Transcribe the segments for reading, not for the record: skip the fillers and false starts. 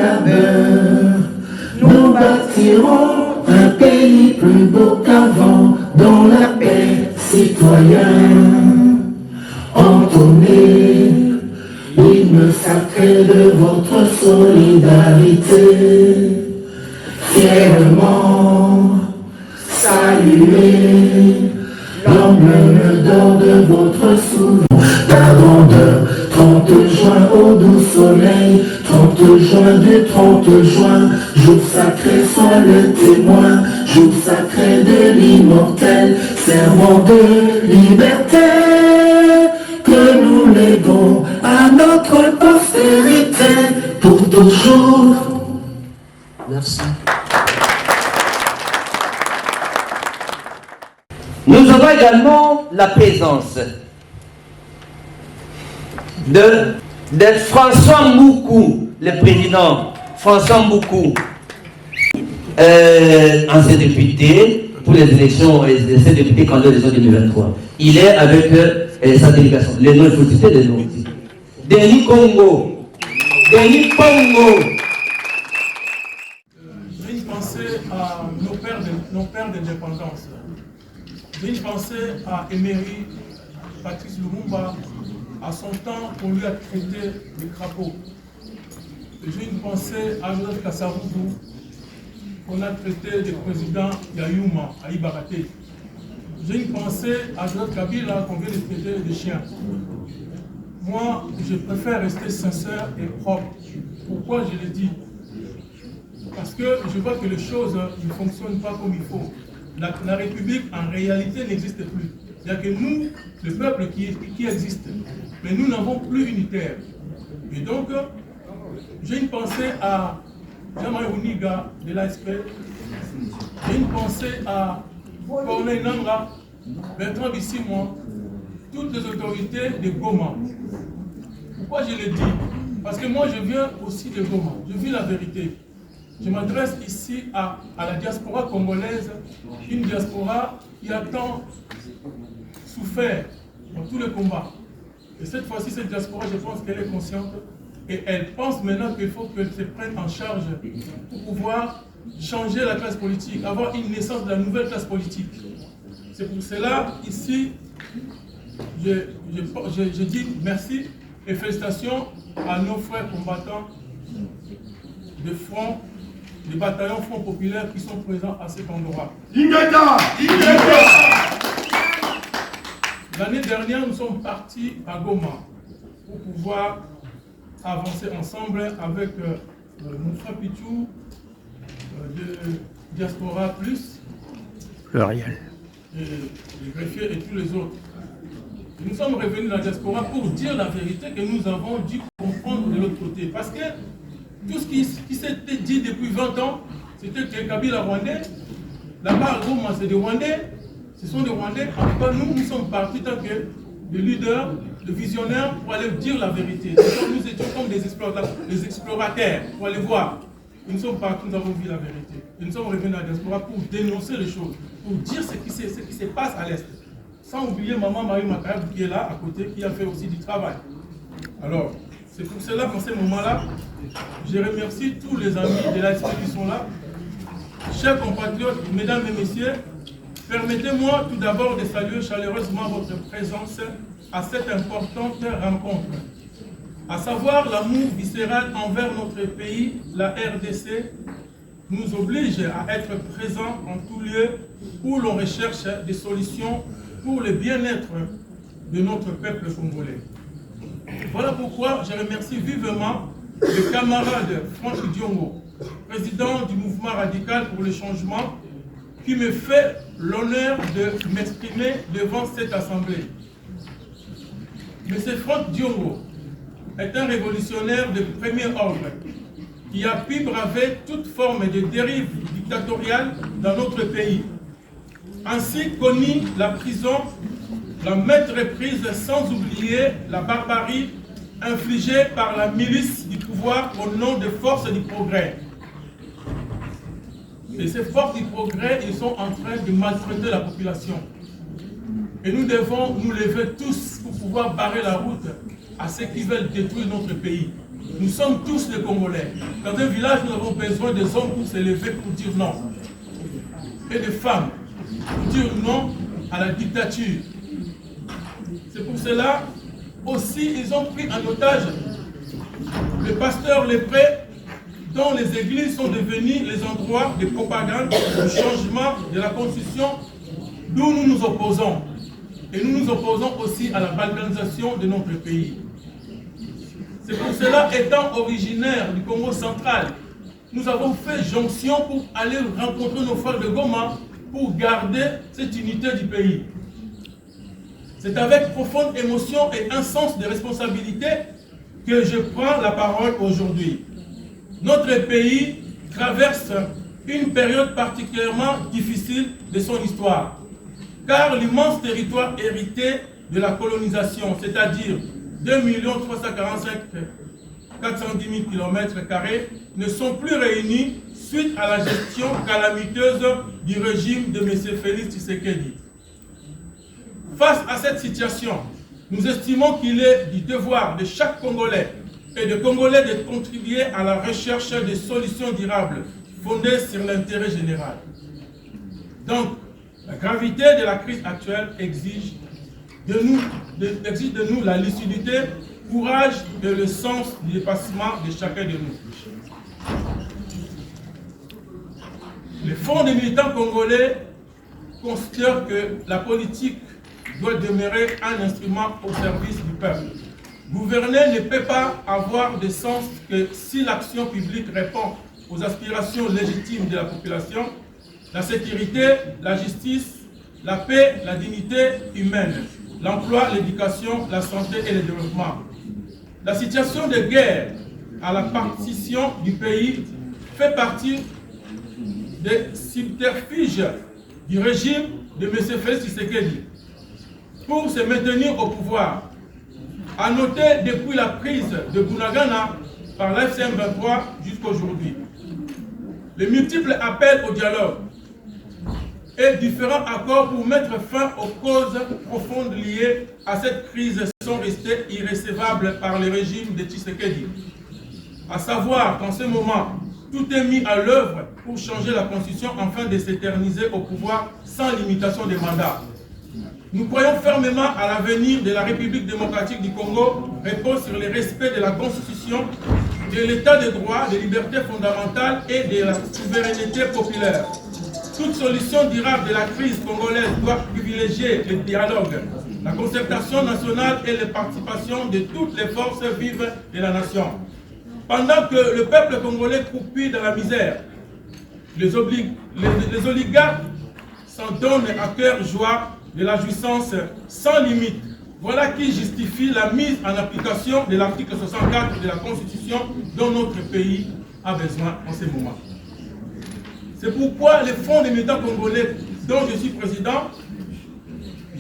labeur. Nous bâtirons un pays plus beau qu'avant, dans la paix citoyenne. Entonnez l'hymne sacré de votre solidarité. Fièrement saluez l'emblème d'or de votre souvenir. La grandeur, 30 juin au doux soleil, 30 juin du 30 juin, jour sacré soit le témoin, jour sacré de l'immortel, serment de liberté, que nous léguons à notre postérité pour toujours. Merci. Nous avons également la présence de François Mboukou, le président François Mboukou, ancien député pour les élections, ancien député candidat aux élections 2023. Il est avec sa délégation. Les noms, il faut citer les noms. Denis Congo. Denis Congo. J'ai une pensée à nos pères d'indépendance. J'ai une pensée à Emery, Patrice Lumumba, à son temps, on lui a traité de crapaud. J'ai une pensée à Joseph Kasavubu, qu'on a traité de président Yayouma, à Ibarate. J'ai une pensée à Joseph Kabila, qu'on vient de traiter de chien. Moi, je préfère rester sincère et propre. Pourquoi je le dis? Parce que je vois que les choses ne fonctionnent pas comme il faut. La République, en réalité, n'existe plus. Il n'y a que nous, le peuple, qui existe. Mais nous n'avons plus unitaire. Et donc, j'ai une pensée à Jean-Marie Ouniga de l'ASP. J'ai une pensée à Corneille Nanga, Bertrand Bissimon, toutes les autorités de Goma. Pourquoi je le dis? Parce que moi, je viens aussi de Goma. Je vis la vérité. Je m'adresse ici à la diaspora congolaise, une diaspora qui a tant souffert dans tous les combats. Et cette fois-ci, cette diaspora, je pense qu'elle est consciente et elle pense maintenant qu'il faut qu'elle se prenne en charge pour pouvoir changer la classe politique, avoir une naissance de la nouvelle classe politique. C'est pour cela, ici, je dis merci et félicitations à nos frères combattants de front, des bataillons Front Populaire qui sont présents à cet endroit. L'année dernière, nous sommes partis à Goma pour pouvoir avancer ensemble avec mon frère Pichou de Diaspora Plus, L'Oriel, et les greffiers et tous les autres. Nous sommes revenus dans la diaspora pour dire la vérité que nous avons dû comprendre de l'autre côté. Parce que tout ce qui s'était dit depuis 20 ans, c'était que Kabila Rwandais, là-bas à Goma, c'est des Rwandais, ce sont des Rwandais. En tout cas, nous sommes partis tant que des leaders, des visionnaires pour aller dire la vérité. Nous étions comme des explorateurs pour aller voir. Et nous sommes partis, nous avons vu la vérité. Et nous sommes revenus dans la diaspora pour dénoncer les choses, pour dire ce qui se passe à l'Est. Sans oublier maman Marie Makayab qui est là à côté, qui a fait aussi du travail. Alors, c'est pour cela qu'en ce moment-là, je remercie tous les amis de l'ASP qui sont là. Chers compatriotes, mesdames et messieurs, permettez-moi tout d'abord de saluer chaleureusement votre présence à cette importante rencontre. À savoir l'amour viscéral envers notre pays, la RDC, nous oblige à être présents en tout lieu où l'on recherche des solutions pour le bien-être de notre peuple congolais. Voilà pourquoi je remercie vivement le camarade Franck Diongo, président du mouvement radical pour le changement, qui me fait l'honneur de m'exprimer devant cette assemblée. M. Franck Diongo est un révolutionnaire de premier ordre qui a pu braver toute forme de dérive dictatoriale dans notre pays. Ainsi connu la prison, la maintes reprises, sans oublier la barbarie infligée par la milice du pouvoir au nom des forces du progrès. Et ces forces du progrès, ils sont en train de maltraiter la population. Et nous devons nous lever tous pour pouvoir barrer la route à ceux qui veulent détruire notre pays. Nous sommes tous des Congolais. Dans un village, nous avons besoin des hommes pour s'élever, pour dire non. Et des femmes, pour dire non à la dictature. C'est pour cela, aussi, ils ont pris en otage les pasteurs, les prêtres, dont les églises sont devenues les endroits de propagande du changement de la constitution d'où nous nous opposons. Et nous nous opposons aussi à la balkanisation de notre pays. C'est pour cela, étant originaire du Congo central, nous avons fait jonction pour aller rencontrer nos frères de Goma pour garder cette unité du pays. C'est avec profonde émotion et un sens de responsabilité que je prends la parole aujourd'hui. Notre pays traverse une période particulièrement difficile de son histoire, car l'immense territoire hérité de la colonisation, c'est-à-dire 2 345 410 000 km², ne sont plus réunis suite à la gestion calamiteuse du régime de M. Félix Tshisekedi. Face à cette situation, nous estimons qu'il est du devoir de chaque Congolais et de Congolais de contribuer à la recherche de solutions durables fondées sur l'intérêt général. Donc, la gravité de la crise actuelle exige de nous la lucidité, courage et le sens du dépassement de chacun de nous. Le Front des militants congolais considère que la politique doit demeurer un instrument au service du peuple. Gouverner ne peut pas avoir de sens que si l'action publique répond aux aspirations légitimes de la population, la sécurité, la justice, la paix, la dignité humaine, l'emploi, l'éducation, la santé et le développement. La situation de guerre à la partition du pays fait partie des subterfuges du régime de M. Félix Tshisekedi pour se maintenir au pouvoir. À noter depuis la prise de Bunagana par l'FCM 23 jusqu'à aujourd'hui. Les multiples appels au dialogue et différents accords pour mettre fin aux causes profondes liées à cette crise sont restés irrécevables par le régime de Tshisekedi. À savoir qu'en ce moment, tout est mis à l'œuvre pour changer la constitution afin de s'éterniser au pouvoir sans limitation des mandats. Nous croyons fermement à l'avenir de la République démocratique du Congo repose sur le respect de la Constitution, de l'état de droit, des libertés fondamentales et de la souveraineté populaire. Toute solution durable de la crise congolaise doit privilégier le dialogue, la concertation nationale et la participation de toutes les forces vives de la nation. Pendant que le peuple congolais croupit dans la misère, les oligarques s'en donnent à cœur joie de la jouissance sans limite. Voilà qui justifie la mise en application de l'article 64 de la Constitution dont notre pays a besoin en ce moment. C'est pourquoi le Front des militants congolais, dont je suis président,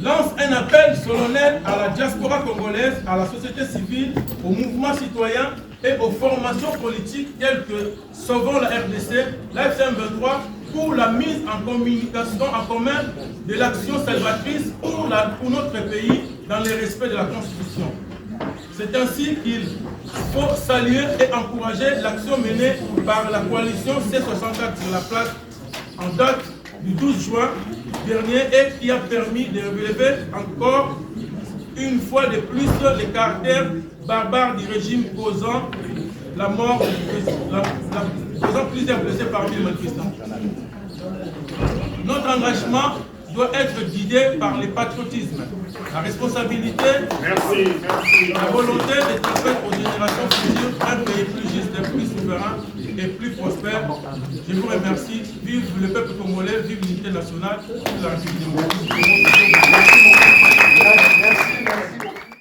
lance un appel solennel à la diaspora congolaise, à la société civile, aux mouvements citoyens et aux formations politiques telles que Sauvons la RDC, la FCM 23, pour la mise en communication en commun de l'action salvatrice pour notre pays dans le respect de la Constitution. C'est ainsi qu'il faut saluer et encourager l'action menée par la coalition C64 sur la place en date du 12 juin dernier et qui a permis de relever encore une fois de plus les caractères barbares du régime causant la mort, causant plusieurs blessés parmi les manifestants. Notre engagement doit être guidé par le patriotisme, la responsabilité, la volonté de transmettre aux générations futures un pays plus juste, plus souverain et plus prospère. Je vous remercie. Vive le peuple congolais, vive l'unité nationale, vive la République démocratique.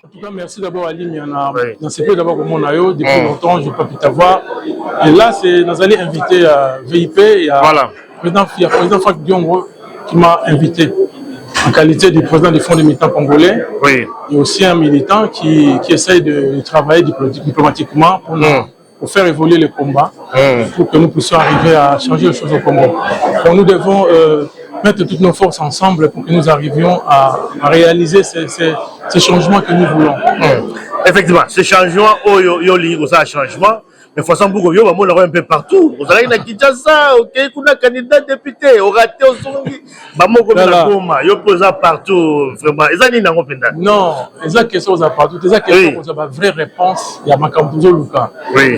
En tout cas, merci d'abord à Limiana. Dans ce pays d'abord comme on a eu, depuis longtemps, je n'ai pas pu t'avoir. Et là, c'est nous allons inviter à VIP et à président Franck Diongo qui m'a invité en qualité du président du Front des militants congolais. Oui. Et aussi un militant qui essaye de travailler diplomatiquement pour faire évoluer le combat, pour que nous puissions arriver à changer les choses au Congo. Donc nous devons mettre toutes nos forces ensemble pour que nous arrivions à réaliser ces changements que nous voulons. Effectivement, ce changement, ça changement. Mais façon pour que on un peu partout. Vous allez à Kinshasa, ok, qu'on a candidat député, au raté au Songi, maman comme la Goma, yo pose partout, vraiment. Et ça n'y n'a pas. Non, les questions sont partout. Les questions ont une vraie réponse. Il y a Makambuzo Luka.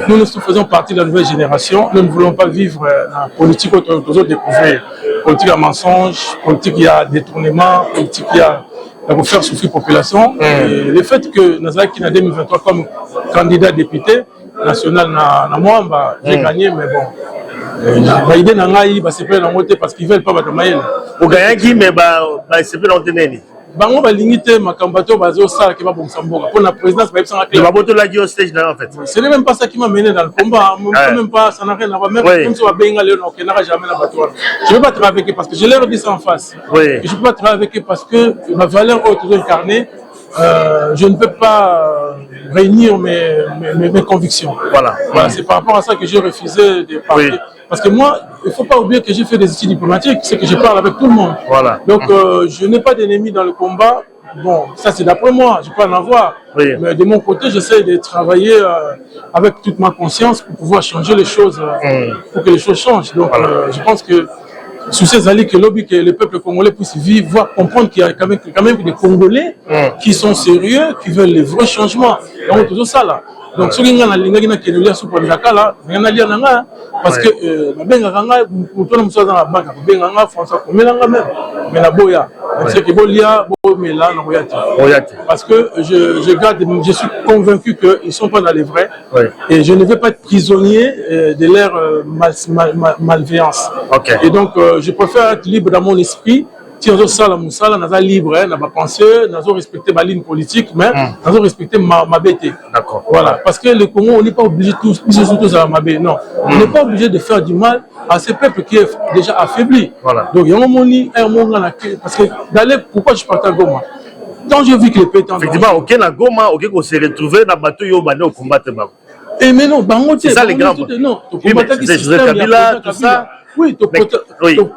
Nous faisons partie de la nouvelle génération. Nous ne voulons pas vivre la politique autour de découvrir. Politique à mensonge, politique il y a détournement, politique il y a pour faire souffrir la population. Et le fait que Nazaki en 2023 comme candidat député national na moi, j'ai gagné, mais bon. L'idée n'a pas c'est pas parce qu'ils veulent pas battre Maël. Au gagner qui mais c'est pas l'antenne. Bango ba limité makambato bazo ça qui va pour Samboga pour la présidence ba epsanga clair. Ba boto la au stage là en fait. Ce n'est même pas ça qui m'a mené dans le combat, même pas ça n'a rien à voir même si on va benga le non, n'a jamais la bateau. Je veux pas travailler avec eux parce que je leur dis ça en face. Et je peux pas travailler avec eux parce que ma valeur haute incarnée je ne peux pas réunir mes convictions. Voilà, c'est par rapport à ça que j'ai refusé de parler. Parce que moi, il ne faut pas oublier que j'ai fait des études diplomatiques, c'est que je parle avec tout le monde. Voilà. Donc, je n'ai pas d'ennemis dans le combat. Bon, ça c'est d'après moi, je peux en avoir. Mais de mon côté, j'essaie de travailler avec toute ma conscience pour pouvoir changer les choses, pour que les choses changent. Donc, je pense que sous ces alliés que lobby que le peuple congolais puisse vivre, voir, comprendre qu'il y a quand même des Congolais qui sont sérieux, qui veulent les vrais changements. Donc, tout ça là. Donc, ce qui est parce que parce que je suis convaincu qu'ils ne sont pas dans les vrais et je ne vais pas être prisonnier de leur malveillance. Et donc, je préfère être libre dans mon esprit. Si on est libre, on n'a pas pensé, on a respecté ma ligne politique, mais on a respecté ma bête. D'accord. Voilà. Parce que le Congo, on n'est pas obligé tous à ma bête. Non. On n'est pas obligé de faire du mal à ce peuple qui est déjà affaibli. Voilà. Donc, il y a un moment parce que d'aller, pourquoi je partais à Goma? Quand j'ai vu que les pétants. Effectivement, ok, na Goma, ok, qu'on s'est retrouvé dans le bateau, il y a au combat. Et mais non, c'est ça les grands. Non, Kabila, tout ça. Oui, tu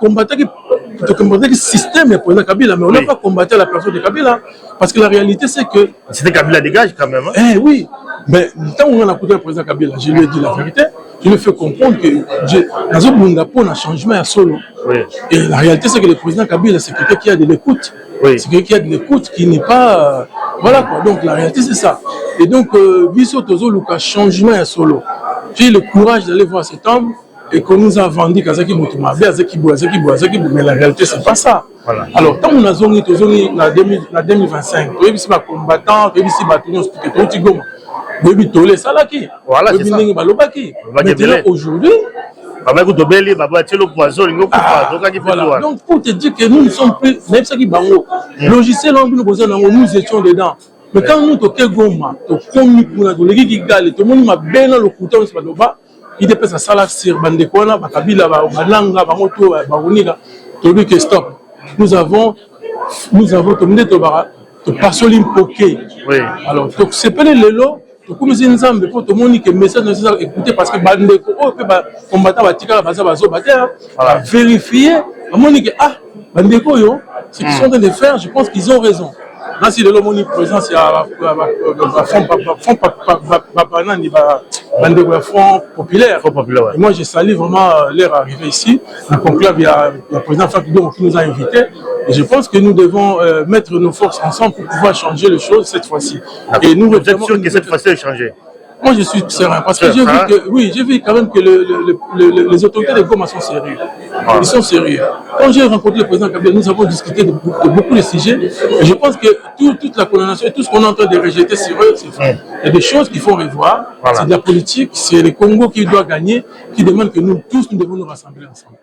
combattais le système de président Kabila, mais on n'a pas combattu la personne de Kabila. Parce que la réalité, c'est que. C'était Kabila dégage quand même. Eh oui, mais quand on a écouté le président Kabila, je lui ai dit la vérité, je lui ai fait comprendre que dans un monde pour un changement à solo. Et la réalité, c'est que le président Kabila, c'est quelqu'un qui a de l'écoute. C'est quelqu'un qui a de l'écoute, qui n'est pas. Voilà quoi. Donc la réalité, c'est ça. Et donc, Bisso Tozo Luka, changement à solo. J'ai eu le courage d'aller voir cet homme. Et qu'on nous a vendu Kazaki Moutouma, mais la réalité, c'est pas ça. Voilà. Alors, tant qu'on a zone en 2025, tu es un combattant, tu es maintenant, aujourd'hui, donc pour te dire que nous ne sommes plus, même ça qui bango, logiciel, nous étions dedans. Mais quand nous toquons Goma, il dépêche à Salah sur Bandekona, Bakabila, Balanga, Bamoto, Barouniga, Tobi que stop. Nous avons terminé de Passolim Poké. Alors, c'est pas les lots, comme c'est une zambe, pour tout le monde que le message nécessaire écouter parce que Bandeko, combattant Batika, Bazabazo, Batia, a vérifié, à mon que Bandeko, ce qu'ils sont en train de faire, je pense qu'ils ont raison. Là, si le monde présence, il y a un front populaire. Et moi, je salue vraiment leur arrivée ici. Le conclave, il y a le président Fakidou qui nous a invités. Et je pense que nous devons mettre nos forces ensemble pour pouvoir changer les choses cette fois-ci. Et nous, vous êtes sûr que cette fois-ci, changer? Moi, je suis serein parce que j'ai vu que, oui, j'ai vu quand même que les autorités de Goma sont sérieux. Ils sont sérieux. Quand j'ai rencontré le président Kabila, nous avons discuté de beaucoup de sujets. Et je pense que toute la condamnation et tout ce qu'on est en train de rejeter sur eux, c'est vrai. Il y a des choses qu'il faut revoir. C'est de la politique, c'est le Congo qui doit gagner, qui demande que nous tous, nous devons nous rassembler ensemble.